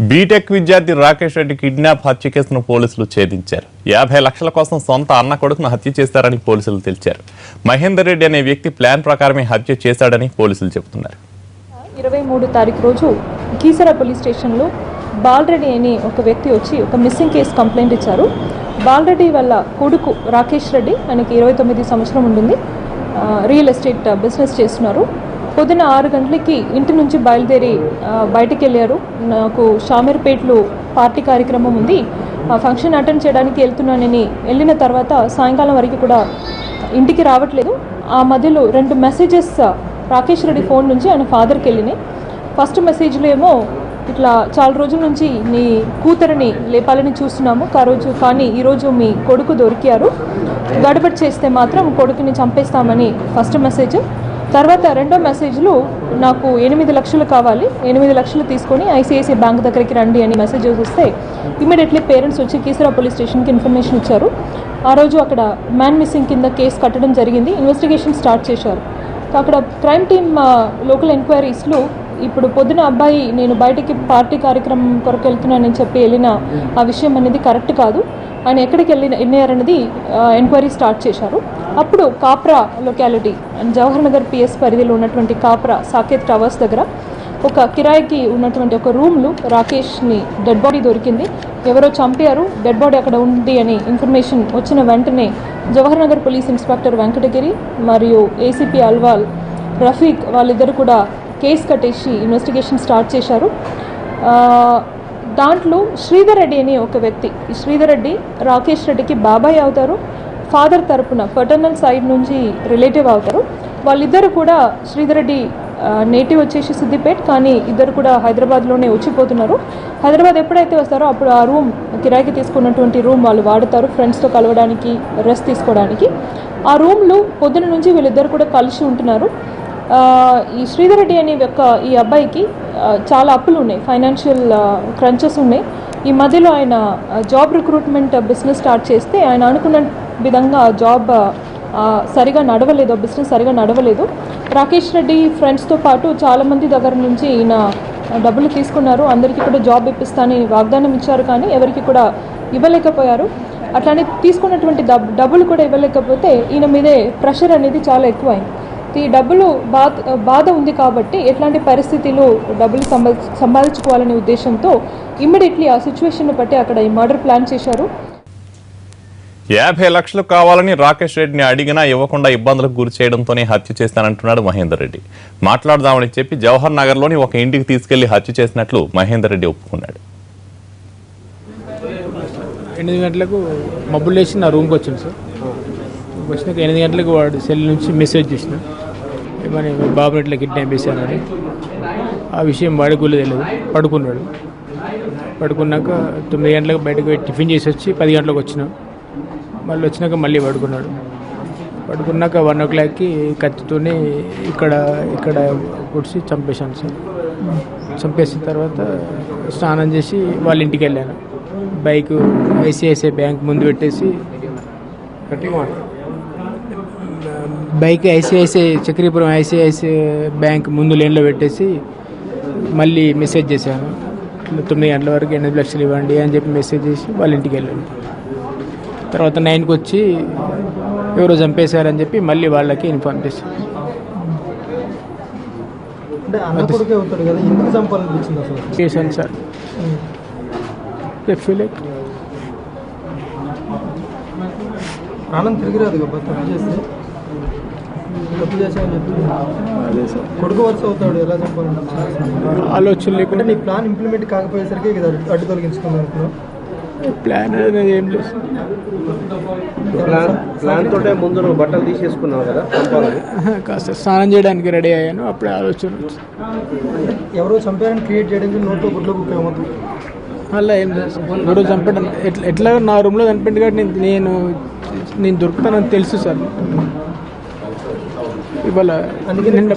BTech విద్యార్థి Rakesh Reddy kidnap హత్య కేసును పోలీసులు ఛేదించారు. 50 లక్షల కోసం సొంత అన్న కొడుకును హత్య చేశారని పోలీసులు తెలిపారు. మహేందర్ రెడ్డి అనే వ్యక్తి ప్లాన్ ప్రకారమే హత్య చేశాడని పోలీసులు చెబుతున్నారు. 23 తారీఖు రోజు కీసర పోలీస్ స్టేషన్లో బాలరెడ్డి అనే ఒక వ్యక్తి వచ్చి ఒక మిస్సింగ్ కేసు కంప్లైంట్ ఇచ్చారు. బాలరెడ్డి వాళ్ళ కొడుకు రాకేష్ రెడ్డి, ఆయనకి 29 సంవత్సరం ఉంటుంది. రియల్ ఎస్టేట్ బిజినెస్ చేస్తున్నారు. పొద్దున 6 గంటలకి ఇంటి నుంచి బయలుదేరి బయటికి వెళ్ళారు. నాకు షామీర్పేటలో పార్టీ కార్యక్రమం ఉంది, ఆ ఫంక్షన్ అటెండ్ చేయడానికి వెళ్తున్నానని వెళ్ళిన తర్వాత సాయంకాలం వరకు కూడా ఇంటికి రావట్లేదు. ఆ మధ్యలో 2 మెసేజెస్ రాకేష్ రెడ్డి ఫోన్ నుంచి ఆయన ఫాదర్కి వెళ్ళినాయి. ఫస్ట్ మెసేజ్లో ఏమో ఇట్లా చాలా రోజుల నుంచి నీ కూతురిని లేపాలని చూస్తున్నాము కానీ ఈరోజు మీ కొడుకు దొరికారు, గడబడి చేస్తే మాత్రం కొడుకుని చంపేస్తామని ఫస్ట్ మెసేజ్. తర్వాత రెండో మెసేజ్లో నాకు 8 లక్షలు కావాలి, 8 లక్షలు తీసుకొని ఐసిఐసిఐ బ్యాంక్ దగ్గరికి రండి అని మెసేజెస్ వస్తే ఇమీడియట్లీ పేరెంట్స్ వచ్చి కీసరా పోలీస్ స్టేషన్కి ఇన్ఫర్మేషన్ ఇచ్చారు. ఆ రోజు అక్కడ మ్యాన్ మిస్సింగ్ కింద కేసు కట్టడం జరిగింది. ఇన్వెస్టిగేషన్ స్టార్ట్ చేశారు. అక్కడ క్రైమ్ టీమ్ లోకల్ ఎంక్వైరీస్లో ఇప్పుడు పొద్దున అబ్బాయి నేను బయటికి పార్టీ కార్యక్రమం కొరకు వెళ్తున్నానని చెప్పి వెళ్ళిన ఆ విషయం అనేది కరెక్ట్ కాదు, ఆయన ఎక్కడికి వెళ్ళారనేది ఎంక్వైరీ స్టార్ట్ చేశారు. అప్పుడు కాప్రా లొకాలిటీ జవహర్ నగర్ పిఎస్ పరిధిలో ఉన్నటువంటి కాప్రా సాకేత్ టవర్స్ దగ్గర ఒక కిరాయికి ఉన్నటువంటి ఒక రూమ్లో రాకేష్ని డెడ్ బాడీ దొరికింది. ఎవరో చంపారు, డెడ్ బాడీ అక్కడ ఉంది అని ఇన్ఫర్మేషన్ వచ్చిన వెంటనే జవహర్ నగర్ పోలీస్ ఇన్స్పెక్టర్ వెంకటగిరి మరియు ఏసీపీ అల్వాల్ రఫీక్ వాళ్ళిద్దరు కూడా కేసు కట్టేసి ఇన్వెస్టిగేషన్ స్టార్ట్ చేశారు. దాంట్లో శ్రీధర్ రెడ్డి అని ఒక వ్యక్తి, ఈ శ్రీధర్ రెడ్డి రాకేష్ రెడ్డికి బాబాయ్ అవుతారు, ఫాదర్ తరపున ఫెటర్నల్ సైడ్ నుంచి రిలేటివ్ అవుతారు. వాళ్ళిద్దరు కూడా శ్రీధర్ రెడ్డి నేటివ్ వచ్చేసి సిద్దిపేట్, కానీ ఇద్దరు కూడా హైదరాబాద్లోనే వచ్చిపోతున్నారు. హైదరాబాద్ ఎప్పుడైతే వస్తారో అప్పుడు ఆ రూమ్ కిరాయికి తీసుకున్నటువంటి రూమ్ వాళ్ళు వాడతారు ఫ్రెండ్స్తో కలవడానికి, రెస్ట్ తీసుకోవడానికి. ఆ రూమ్లో పొద్దున నుంచి వీళ్ళిద్దరు కూడా కలిసి ఉంటున్నారు. ఈ శ్రీధర్ రెడ్డి అనే ఈ అబ్బాయికి చాలా అప్పులు ఉన్నాయి, ఫైనాన్షియల్ క్రంచెస్ ఉన్నాయి. ఈ మధ్యలో ఆయన జాబ్ రిక్రూట్మెంట్ బిజినెస్ స్టార్ట్ చేస్తే ఆయన అనుకున్న విధంగా జాబ్ సరిగా నడవలేదు, బిజినెస్ సరిగా నడవలేదు. రాకేష్ రెడ్డి ఫ్రెండ్స్తో పాటు చాలామంది దగ్గర నుంచి ఈయన డబ్బులు తీసుకున్నారు. అందరికీ కూడా జాబ్ ఇప్పిస్తానని వాగ్దానం ఇచ్చారు, కానీ ఎవరికి కూడా ఇవ్వలేకపోయారు. అట్లానే తీసుకున్నటువంటి డబ్బులు కూడా ఇవ్వలేకపోతే ఈయన మీదే ప్రెషర్ అనేది చాలా ఎక్కువైంది. ఈ డబ్బులు బాధ ఉంది కాబట్టి ఎట్లాంటి పరిస్థితిలో డబ్బులు సంపాదించుకోవాలనే ఉద్దేశంతో ఇమ్మీడియట్లీ ఆ సిచ్యువేషన్ బట్టి అక్కడ ఈ మర్డర్ ప్లాన్ చేశారు. 50 లక్షలు కావాలని రాకేష్ రెడ్డిని అడిగినా ఇవ్వకుండా ఇబ్బందులకు గురి చేయడంతోనే హత్య చేస్తానంటున్నాడు మహేందర్ రెడ్డి. మాట్లాడదామని చెప్పి జవహర్ నగర్లోని ఒక ఇంటికి తీసుకెళ్లి హత్య చేసినట్లు మహేందర్ రెడ్డి ఒప్పుకున్నాడు. 8 గంటలకు మబ్బులు లేచి నా రూమ్కి వచ్చింది సార్. వచ్చినాక 8 గంటలకు వాడు సెల్ నుంచి మెసేజ్ చేసిన ఏమని బాబుని ఇట్లా కిడ్నాప్ చేశానని. ఆ విషయం వాడికి కూడా తెలియదు. పడుకున్నాక 9 గంటలకు బయటకు టిఫిన్ చేసి వచ్చి 10 గంటలకు వచ్చిన. మళ్ళీ వచ్చినాక మళ్ళీ పడుకున్నాక 1 o'clockకి కత్తితోనే ఇక్కడ పొడిచి చంపేశాను సార్. చంపేసిన తర్వాత స్నానం చేసి వాళ్ళ ఇంటికి వెళ్ళాను. బైక్ ఐసిఐసిఐ బ్యాంక్ ముందు పెట్టేసి బైక్ చక్రీపురం ఐసిఐసిఐ బ్యాంక్ ముందు లేన్లో పెట్టేసి మళ్ళీ మెసేజ్ చేశాను. 9 గంటల వరకు 8 లక్షలు ఇవ్వండి అని చెప్పి మెసేజ్ చేసి వాళ్ళ ఇంటికి వెళ్ళాను. తర్వాత 9కి వచ్చి ఎవరో చంపేశారని చెప్పి మళ్ళీ వాళ్ళకి ఇన్ఫార్మ్ చేశాను. చేశాను సార్. ప్రాణం తిరిగి రాదు కొడుకు వరుస అవుతాడు, ఎలా చంపాలంటే ఆలోచన లేకుండా నీ ప్లాన్ ఇంప్లిమెంట్ కాకపోయేసరికి అడ్డు తొలగించుకుందాం అనుకున్నావు. ప్లాన్ అనేది ఏం లేదు. ప్లాన్ తోటే ముందు నువ్వు బట్టలు తీసేసుకున్నావు కదా, కాస్త స్నానం చేయడానికి రెడీ అయ్యాను. అప్పుడే ఆలోచన ఎవరో చంపారని క్రియేట్ చేయడానికి నోట్లో గుడ్లో బుక్ ఏమవుతుంది. అలా ఏం లేదు. ఎవరో చంపడం ఎట్లా నా రూమ్లో చనిపోయింది కాబట్టి నేను దొరుకుతానని తెలుసు సార్. ఇవాళ అందుకే నేను